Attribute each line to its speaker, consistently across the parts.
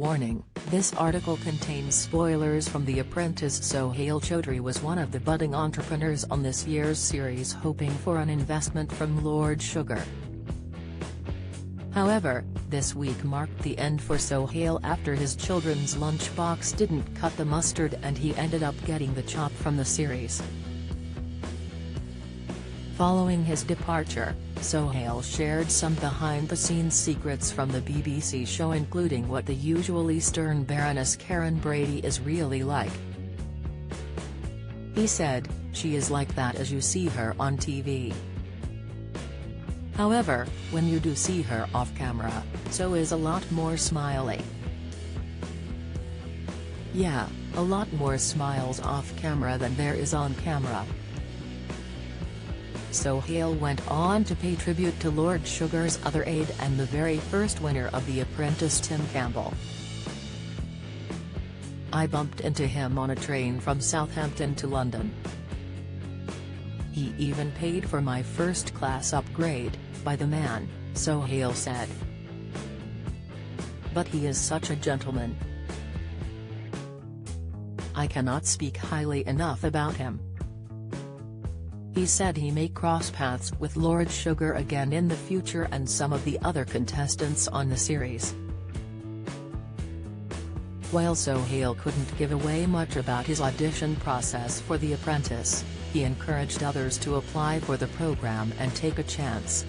Speaker 1: Warning, this article contains spoilers from The Apprentice. Sohail Chaudhry was one of the budding entrepreneurs on this year's series, hoping for an investment from Lord Sugar. However, this week marked the end for Sohail after his children's lunchbox didn't cut the mustard and he ended up getting the chop from the series. Following his departure, Sohail shared some behind-the-scenes secrets from the BBC show, including what the usually stern Baroness Karren Brady is really like. He said, "She is like that as you see her on TV. However, when you do see her off camera, so is a lot more smiley. Yeah, a lot more smiles off camera than there is on camera." Sohail went on to pay tribute to Lord Sugar's other aide and the very first winner of The Apprentice, Tim Campbell. "I bumped into him on a train from Southampton to London. He even paid for my first-class upgrade, by the man," Sohail said. "But he is such a gentleman. I cannot speak highly enough about him." He said he may cross paths with Lord Sugar again in the future and some of the other contestants on the series. While Sohail couldn't give away much about his audition process for The Apprentice, he encouraged others to apply for the program and take a chance.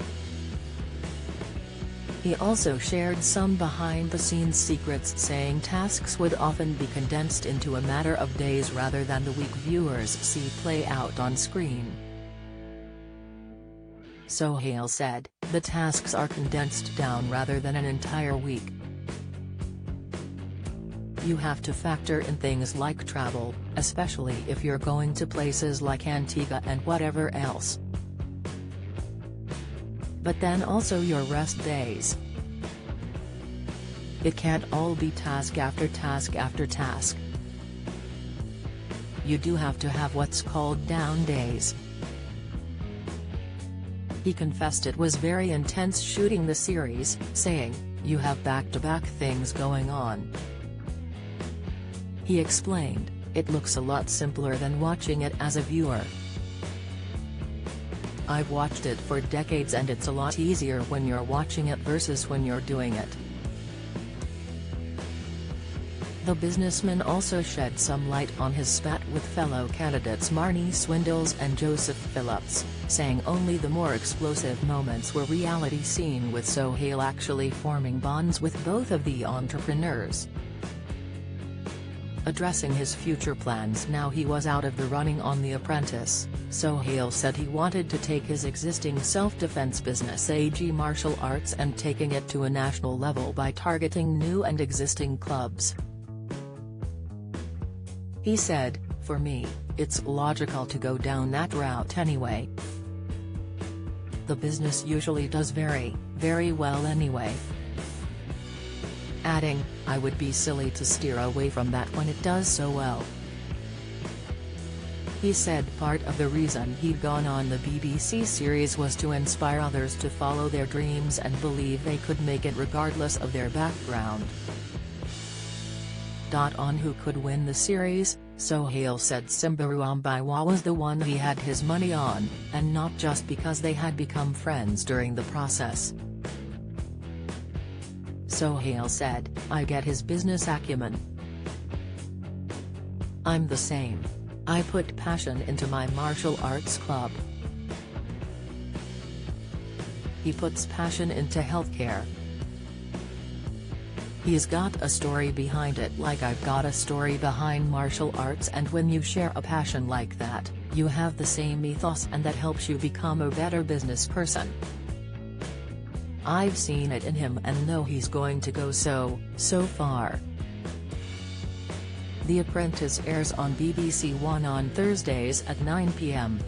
Speaker 1: He also shared some behind-the-scenes secrets, saying tasks would often be condensed into a matter of days rather than the week viewers see play out on screen. Sohail said, "The tasks are condensed down rather than an entire week. You have to factor in things like travel, especially if you're going to places like Antigua and whatever else. But then also your rest days. It can't all be task after task after task. You do have to have what's called down days." He confessed it was very intense shooting the series, saying, "You have back-to-back things going on." He explained, "It looks a lot simpler than watching it as a viewer. I've watched it for decades and it's a lot easier when you're watching it versus when you're doing it." The businessman also shed some light on his spat with fellow candidates Marnie Swindles and Joseph Phillips, saying only the more explosive moments were reality seen, with Sohail actually forming bonds with both of the entrepreneurs. Addressing his future plans now he was out of the running on The Apprentice, Sohail said he wanted to take his existing self-defense business AG Martial Arts and taking it to a national level by targeting new and existing clubs. He said, "For me, it's logical to go down that route anyway. The business usually does very, very well anyway." Adding, "I would be silly to steer away from that when it does so well." He said part of the reason he'd gone on the BBC series was to inspire others to follow their dreams and believe they could make it regardless of their background. On who could win the series, Sohail said Simbaruambaiwa was the one he had his money on, and not just because they had become friends during the process. Sohail said, "I get his business acumen. I'm the same. I put passion into my martial arts club. He puts passion into healthcare. He's got a story behind it, like I've got a story behind martial arts, and when you share a passion like that, you have the same ethos and that helps you become a better business person. I've seen it in him and know he's going to go so far." The Apprentice airs on BBC One on Thursdays at 9 p.m.